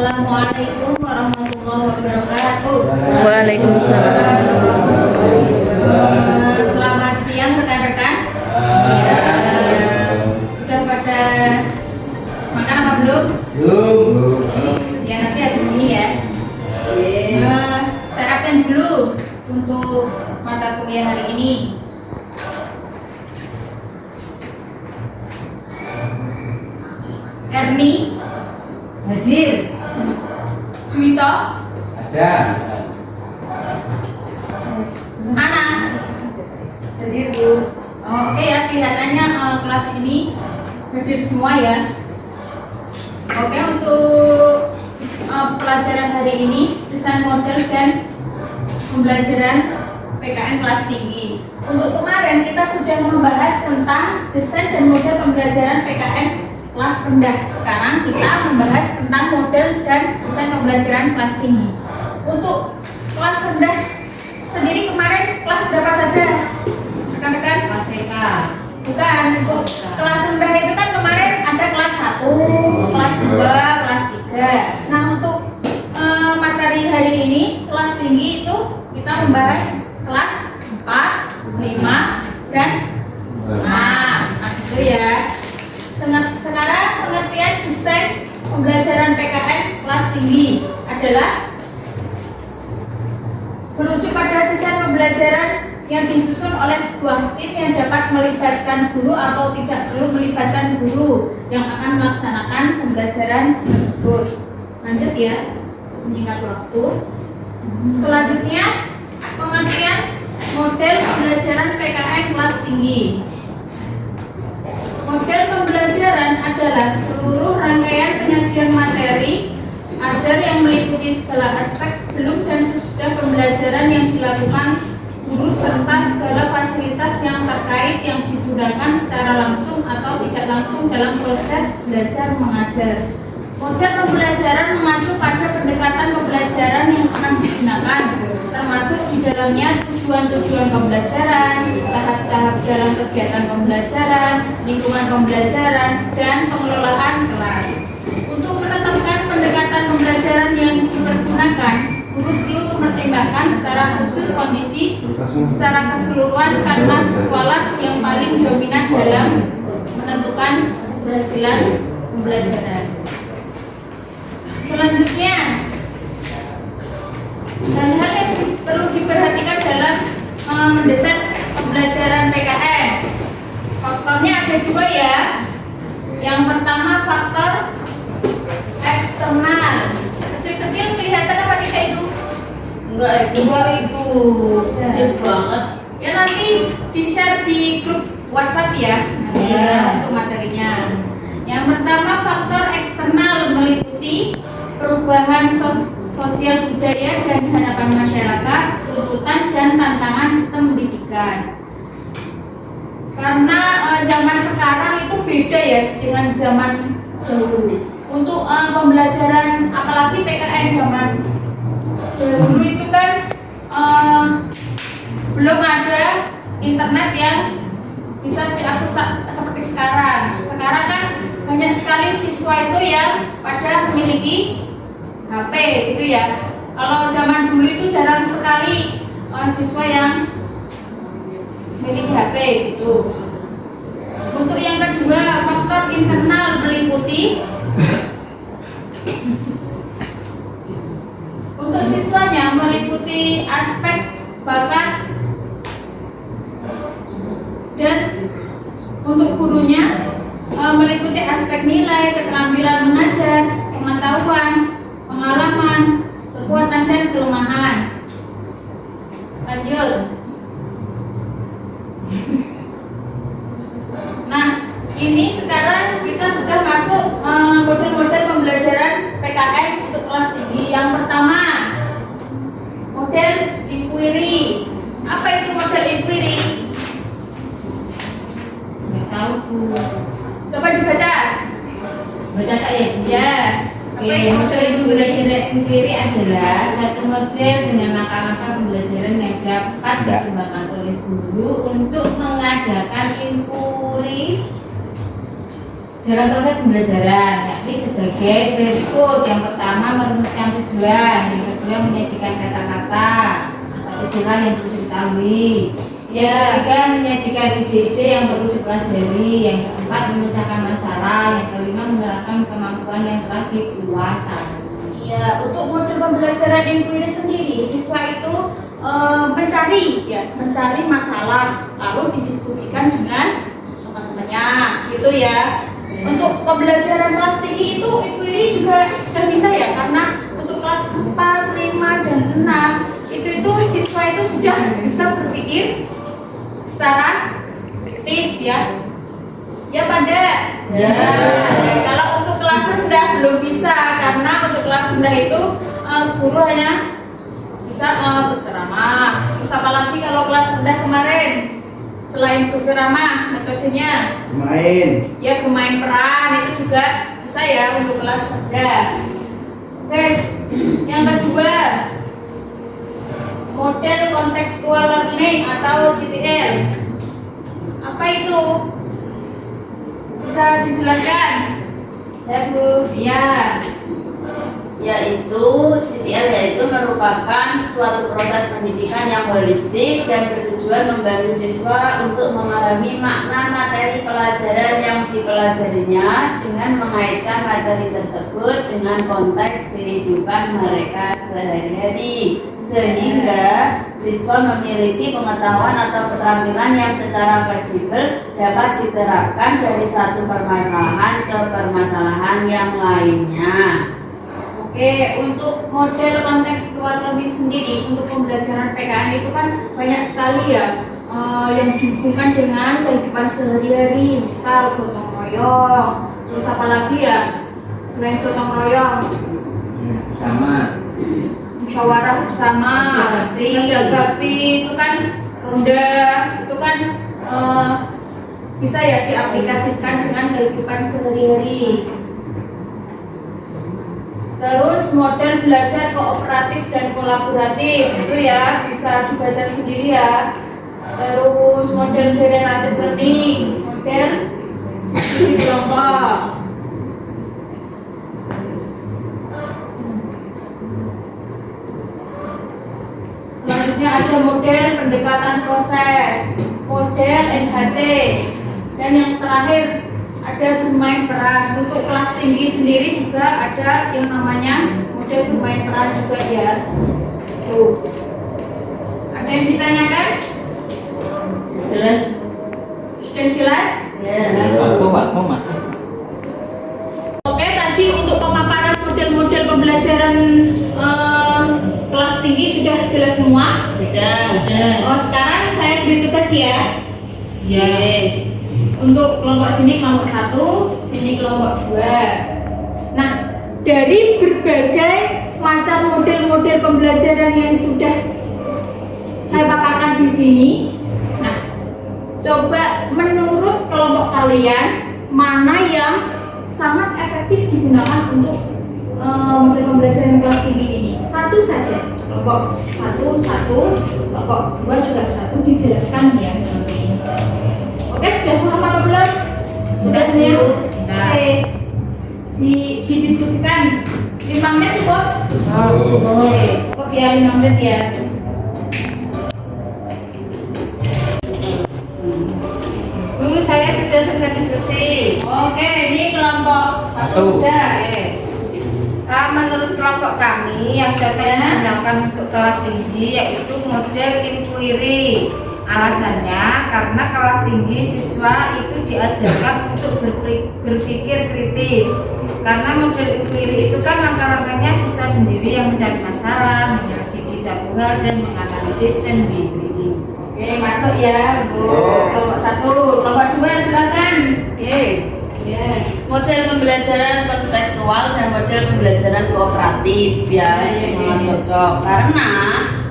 Assalamualaikum warahmatullahi wabarakatuh. Waalaikumsalam. Selamat siang rekan-rekan. Sudah pada makan apa belum? Belum. Ya nanti habis ini ya. Saya absen dulu untuk mata kuliah hari ini. Erni, Hadir. Juwita, Ada. Ana. Hadir, Bu. Oke ya, kelihatannya kelas ini hadir semua ya. Oke, untuk pelajaran hari ini desain model dan pembelajaran PKN kelas tinggi. Untuk kemarin kita sudah membahas tentang desain dan model pembelajaran PKN kelas rendah. Sekarang kita membahas tentang model dan desain pembelajaran kelas tinggi. Untuk kelas rendah sendiri kemarin kelas berapa saja? Rekan-rekan? Kelas TK. Bukan, untuk kelas rendah itu kan kemarin ada kelas 1, kelas 2, kelas 3. Nah, untuk materi hari ini kelas tinggi itu kita membahas kelas 4, 5, dan 6. Nah, itu ya. Sekarang pengertian desain pembelajaran PKN kelas tinggi adalah merujuk pada desain pembelajaran yang disusun oleh sebuah tim yang dapat melibatkan guru atau tidak perlu melibatkan guru yang akan melaksanakan pembelajaran tersebut. Lanjut ya, untuk menyingkat waktu. Selanjutnya, pengertian model pembelajaran PKN kelas tinggi. Model pembelajaran adalah seluruh rangkaian penyajian materi ajar yang meliputi segala aspek sebelum dan sesudah pembelajaran yang dilakukan guru serta segala fasilitas yang terkait yang digunakan secara langsung atau tidak langsung dalam proses belajar mengajar. Model pembelajaran mengacu pada pendekatan pembelajaran yang akan digunakan, termasuk di dalamnya tujuan-tujuan pembelajaran, tahap-tahap dalam kegiatan pembelajaran, lingkungan pembelajaran, dan pengelolaan kelas. Untuk menetapkan pendekatan pembelajaran yang dipergunakan, guru perlu mempertimbangkan secara khusus kondisi secara keseluruhan karena siswalah yang paling dominan dalam menentukan keberhasilan pembelajaran. Selanjutnya, hal-hal yang perlu diperhatikan dalam mendesain pembelajaran PKN. Faktornya ada dua ya. Yang pertama faktor eksternal. Kecil-kecil kelihatan apa tidak itu? Enggak, itu kecil banget. Ya nanti di-share di grup WhatsApp ya. Iya. Untuk materinya. Yang pertama faktor eksternal meliputi perubahan sosial budaya dan harapan masyarakat, tuntutan dan tantangan sistem pendidikan. Karena zaman sekarang itu beda ya dengan zaman dahulu. Untuk pembelajaran apalagi PKN zaman dahulu itu kan belum ada internet yang bisa diakses seperti sekarang. Sekarang kan banyak sekali siswa itu yang pada memiliki HP gitu ya. Kalau zaman dulu itu jarang sekali siswa yang memiliki HP gitu. Untuk yang kedua, faktor internal meliputi untuk siswanya meliputi aspek bakat dan untuk gurunya meliputi aspek nilai, keterampilan mengajar, pengetahuan, pengalaman, kekuatan dan kelemahan. Lanjut. Nah, ini sekarang kita sudah masuk model-model pembelajaran PKN untuk kelas tinggi. Yang pertama, model inquiry. Apa itu model inquiry? Nggak tahu, Bu. Coba dibaca. Baca saya. Ya. Oke, model pembelajaran inquiry adalah satu model dengan langkah-langkah pembelajaran yang dapat dikembangkan oleh guru untuk mengadakan inquiry dalam proses pembelajaran, yakni sebagai berikut. Yang pertama, merumuskan tujuan. Yang kedua, menyajikan kata-kata atau istilah yang perlu diketahui. Yang ketiga, menyajikan ide-ide yang perlu dipelajari. Yang keempat, memecahkan masalah. Yang kelima, menerapkan kemampuan yang telah dikuasai. Ya, untuk model pembelajaran inquiry sendiri, siswa itu mencari masalah lalu didiskusikan dengan teman-temannya, gitu ya. Untuk pembelajaran kelas tinggi itu inquiry juga sudah bisa ya, karena untuk kelas 4, 5, dan 6 itu siswa itu sudah bisa berpikir secara kritis ya. Ya pada. Ya, kalau untuk kelas rendah belum bisa, karena untuk kelas rendah itu guru hanya bisa berceramah. Terus apalagi kalau kelas rendah kemarin, selain berceramah, metodenya bermain peran, itu juga bisa ya untuk kelas rendah. Oke, yang kedua, model contextual learning atau CTL. Apa itu? Bisa dijelaskan? Ya Bu. Ya. Yaitu CTL yaitu merupakan suatu proses pendidikan yang holistik dan bertujuan membantu siswa untuk memahami makna materi pelajaran yang dipelajarinya dengan mengaitkan materi tersebut dengan konteks kehidupan mereka sehari-hari, sehingga siswa memiliki pengetahuan atau keterampilan yang secara fleksibel dapat diterapkan dari satu permasalahan ke permasalahan yang lainnya. Oke, untuk model kontekstual learning sendiri untuk pembelajaran PKN itu kan banyak sekali ya yang dihubungkan dengan kehidupan sehari-hari, misal gotong royong, terus apa lagi ya selain gotong royong? Sama. Musyawarah bersama, kerja bakti, itu kan ronda, itu kan bisa ya diaplikasikan dengan kehidupan sehari-hari. Terus model belajar kooperatif dan kolaboratif itu ya bisa dibaca sendiri ya. Terus model generative learning, model studi kelompok. Selanjutnya ada model pendekatan proses, model NHT, dan yang terakhir ada bermain peran. Untuk kelas tinggi sendiri juga ada yang namanya model bermain peran juga ya. Tuh. Ada yang ditanyakan? Jelas? Sudah jelas? Ya. Waktu masih. Oke, tadi untuk pemaparan model-model pembelajaran kelas tinggi sudah jelas semua? Sudah. Oh, sekarang saya beri tugas ya. Ya. Untuk kelompok sini kelompok 1, sini kelompok 2. Nah, dari berbagai macam model-model pembelajaran yang sudah saya paparkan di sini, nah, coba menurut kelompok kalian mana yang sangat efektif digunakan untuk model pembelajaran kelas tinggi ini? Satu saja, kelompok 1, kelompok 2 juga 1, dijelaskan ya. Oke, sudah paham atau belum? Sudah semua? Oke. Didiskusikan 5 menit cukup? Oke, cukup ya 5 menit ya. Bu, saya sudah selesai diskusi. Oke, ini kelompok 1 Satu. sudah. Menurut kelompok kami yang cocok digunakan untuk kelas tinggi yaitu model inquiry. Alasannya karena kelas tinggi siswa itu diajarkan untuk berpikir kritis. Karena model inquiry itu kan langkah-langkahnya siswa sendiri yang mencari masalah, menyelidiki suatu hal dan menganalisis sendiri. Oke, masuk ya untuk kelompok 1. Kelompok 2 silakan. Oke. Ya. Model pembelajaran kontekstual dan model pembelajaran kooperatif ya, sangat cocok karena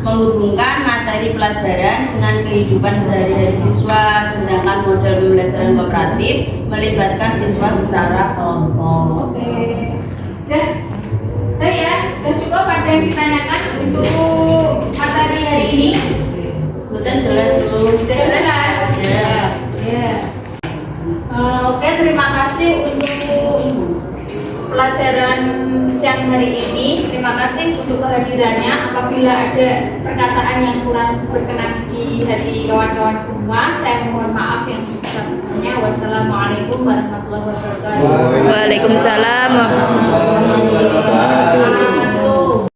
menghubungkan materi pelajaran dengan kehidupan sehari-hari siswa, sedangkan model pembelajaran kooperatif melibatkan siswa secara kelompok. Oke. Udah ya, udah cukup. Ada yang ditanyakan untuk materi hari ini? Sudah jelas belum? Sudah jelas. Ya. Ya. Oke, terima kasih untuk pelajaran siang hari ini. Terima kasih untuk kehadirannya. Apabila ada perkataan yang kurang berkenan di hati kawan-kawan semua, saya mohon maaf yang sebesar-besarnya. Wassalamualaikum warahmatullahi wabarakatuh. Waalaikumsalam warahmatullahi wabarakatuh.